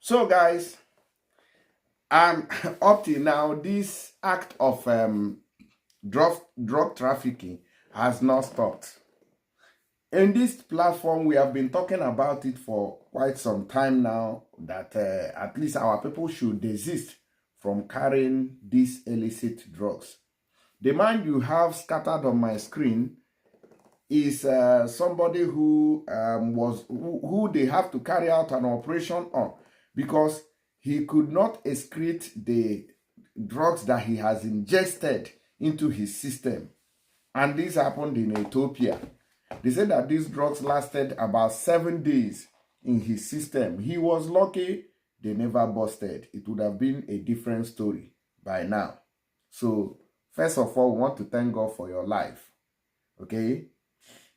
So, guys, up till now, this act of drug trafficking has not stopped. In this platform, we have been talking about it for quite some time now, that at least our people should desist from carrying these illicit drugs. The man you have scattered on my screen is somebody who who they have to carry out an operation on because he could not excrete the drugs that he has ingested into his system. And this happened in Ethiopia. They said that these drugs lasted about 7 days in his system. He was lucky they never busted. It would have been a different story by now. So, first of all, we want to thank God for your life. Okay?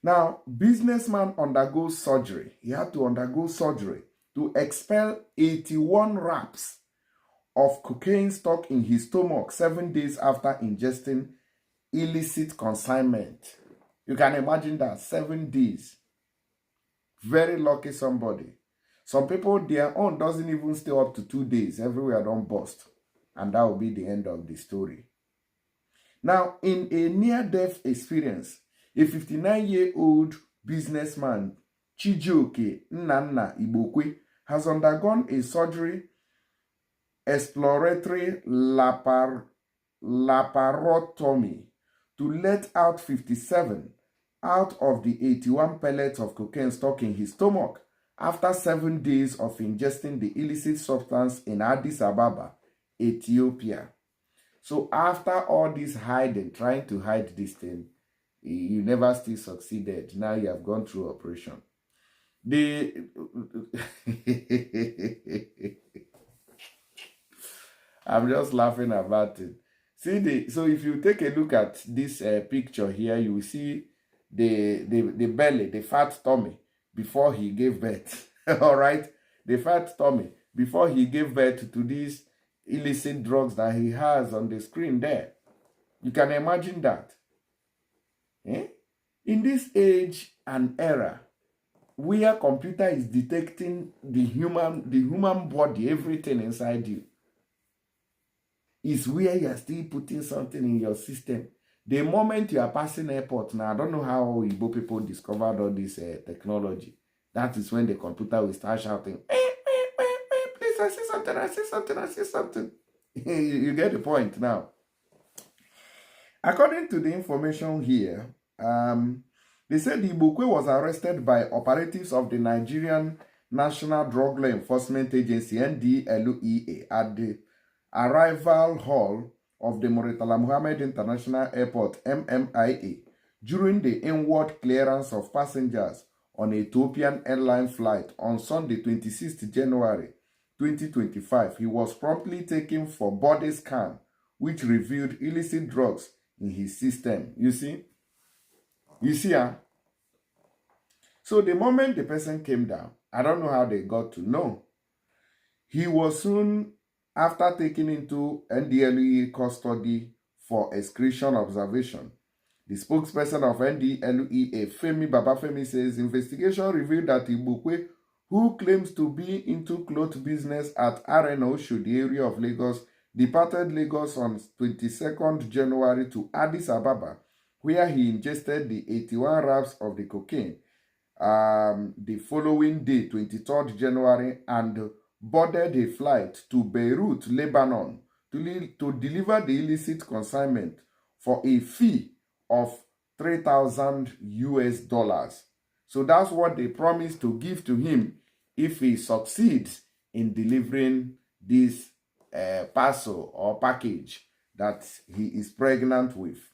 Now, businessman undergoes surgery. He had to undergo surgery to expel 81 wraps of cocaine stock in his stomach 7 days after ingesting illicit consignment. You can imagine that, 7 days. Very lucky somebody. Some people, their own doesn't even stay up to 2 days. Everywhere don't bust. And that will be the end of the story. Now, in a near-death experience, a 59-year-old businessman, Chijioke Nnanna Igbokwe, has undergone a surgery exploratory laparotomy to let out 57 out of the 81 pellets of cocaine stuck in his stomach after 7 days of ingesting the illicit substance in Addis Ababa, Ethiopia. So after all this hiding, trying to hide this thing, you never still succeeded. Now you have gone through operation. I'm just laughing about it. So if you take a look at this picture here, you will see the belly, the fat tummy before he gave birth. All right, the fat tummy before he gave birth to these illicit drugs that he has on the screen there. You can imagine that. In this age and era, where computer is detecting the human body, everything inside you, is where you are still putting something in your system. The moment you are passing airport, now I don't know how Igbo people discovered all this technology. That is when the computer will start shouting, please, I see something, I see something, I see something. You get the point now. According to the information here, they said Igbokwe was arrested by operatives of the Nigerian National Drug Law Enforcement Agency, NDLEA, at the arrival hall of the Murtala Muhammed International Airport, MMIA, during the inward clearance of passengers on an Ethiopian airline flight on Sunday, 26th January 2025. He was promptly taken for body scan, which revealed illicit drugs in his system. You see? So the moment the person came down, I don't know how they got to know. He was soon after taken into NDLEA custody for excretion observation. The spokesperson of NDLEA, Femi Babafemi, says investigation revealed that Igbokwe, who claims to be into cloth business at RNO Oshodi area of Lagos, departed Lagos on 22nd January to Addis Ababa, where he ingested the 81 wraps of the cocaine the following day, 23rd January, and boarded a flight to Beirut, Lebanon, to deliver the illicit consignment for a fee of $3,000. So that's what they promised to give to him if he succeeds in delivering this parcel or package that he is pregnant with.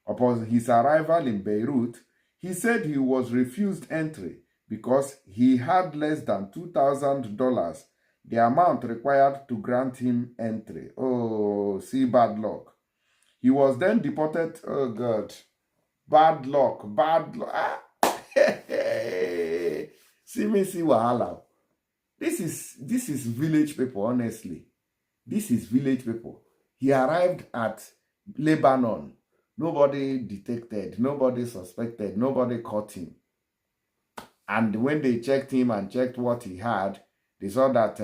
Upon his arrival in Beirut, he said he was refused entry because he had less than $2,000, the amount required to grant him entry. Oh, see, bad luck. He was then deported. Oh, God. Bad luck. Bad luck. Ah. See wahala. This is village people, honestly. This is village people. He arrived at Lebanon. Nobody detected, nobody suspected, nobody caught him. And when they checked him and checked what he had, they saw that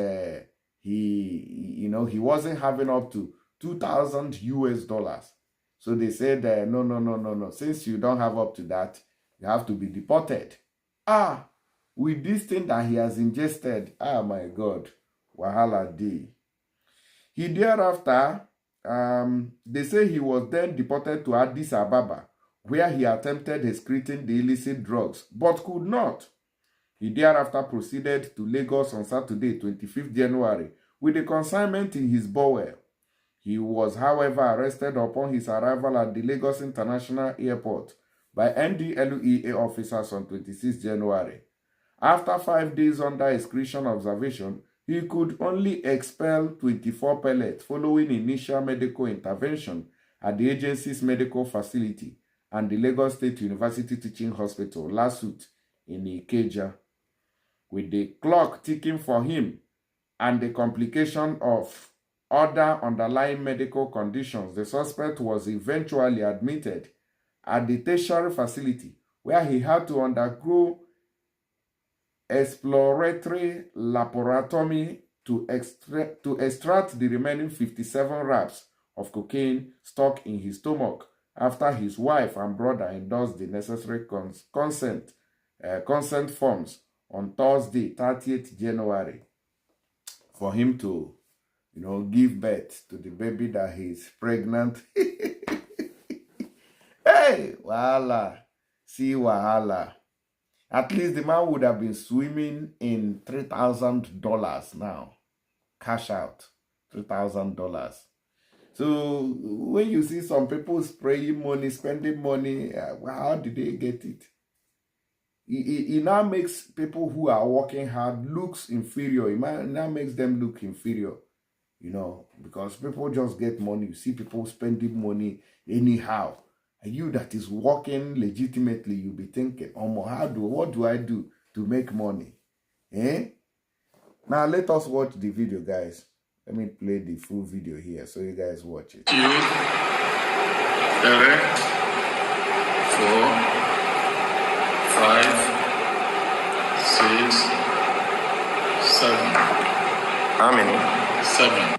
he wasn't having up to 2,000 US dollars. So they said, no. Since you don't have up to that, you have to be deported. With this thing that he has ingested, my God, wahala day. He thereafter, they say he was then deported to Addis Ababa, where he attempted excreting the illicit drugs, but could not. He thereafter proceeded to Lagos on Saturday, 25th January, with a consignment in his bowel. He was, however, arrested upon his arrival at the Lagos International Airport by NDLEA officers on 26th January. After 5 days under excretion observation, he could only expel 24 pellets following initial medical intervention at the agency's medical facility and the Lagos State University Teaching Hospital, LASUT, in Ikeja. With the clock ticking for him and the complication of other underlying medical conditions, the suspect was eventually admitted at the tertiary facility, where he had to undergo exploratory laparotomy to extract the remaining 57 wraps of cocaine stuck in his stomach after his wife and brother endorsed the necessary consent forms on Thursday, 30th January, for him to, give birth to the baby that he's pregnant. Hey, wahala. See wahala. At least the man would have been swimming in $3,000 now. Cash out. $3,000. So when you see some people spraying money, spending money, how did they get it? It now makes people who are working hard looks inferior. It now makes them look inferior, because people just get money. You see people spending money anyhow. And you that is working legitimately, you'll be thinking, what do I do to make money? Now let us watch the video, guys. Let me play the full video here so you guys watch it. 2, 3, 4, 5, 6, 7. How many? 7.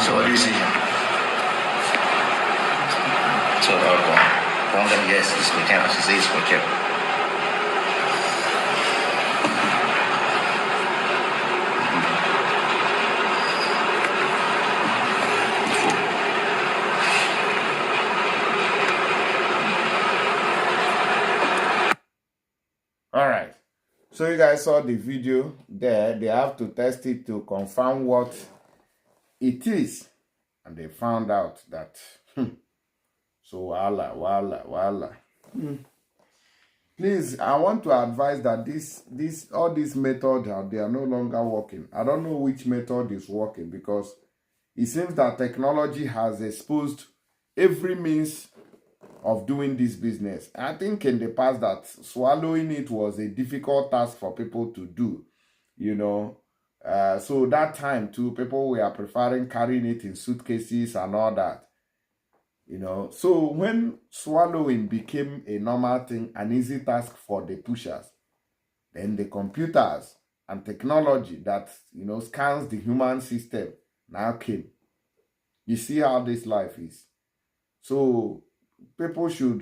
So what do you see here? So yes, it's for camera. She says it's for camera. All right. So you guys saw the video there. They have to test it to confirm what it is, and they found out that so wala. Please, I want to advise that all these methods they are no longer working. I don't know which method is working, because it seems that technology has exposed every means of doing this business. I think in the past that swallowing it was a difficult task for people to do, so that time too, people were preferring carrying it in suitcases and all that. So when swallowing became a normal thing, an easy task for the pushers, then the computers and technology that, scans the human system now came. You see how this life is. So people should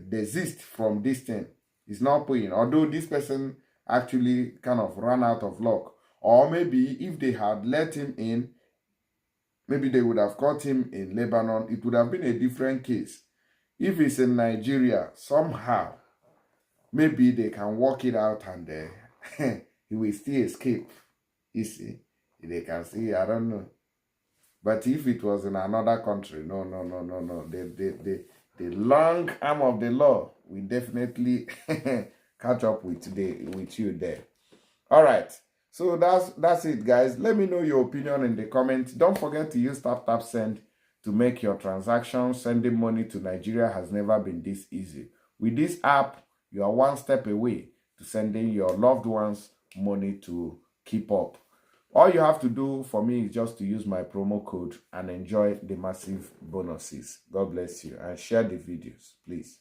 desist from this thing. It's not paying. Although this person actually kind of ran out of luck. Or maybe if they had let him in, maybe they would have caught him in Lebanon. It would have been a different case. If it's in Nigeria, somehow, maybe they can work it out and he will still escape. You see, they can see, I don't know. But if it was in another country, no. The long arm of the law will definitely catch up with you there. All right. So that's it, guys. Let me know your opinion in the comments. Don't forget to use tap send to make your transactions. Sending money to Nigeria has never been this easy. With this app, you are one step away to sending your loved ones money to keep up. All you have to do for me is just to use my promo code and enjoy the massive bonuses. God bless you, and share the videos, please.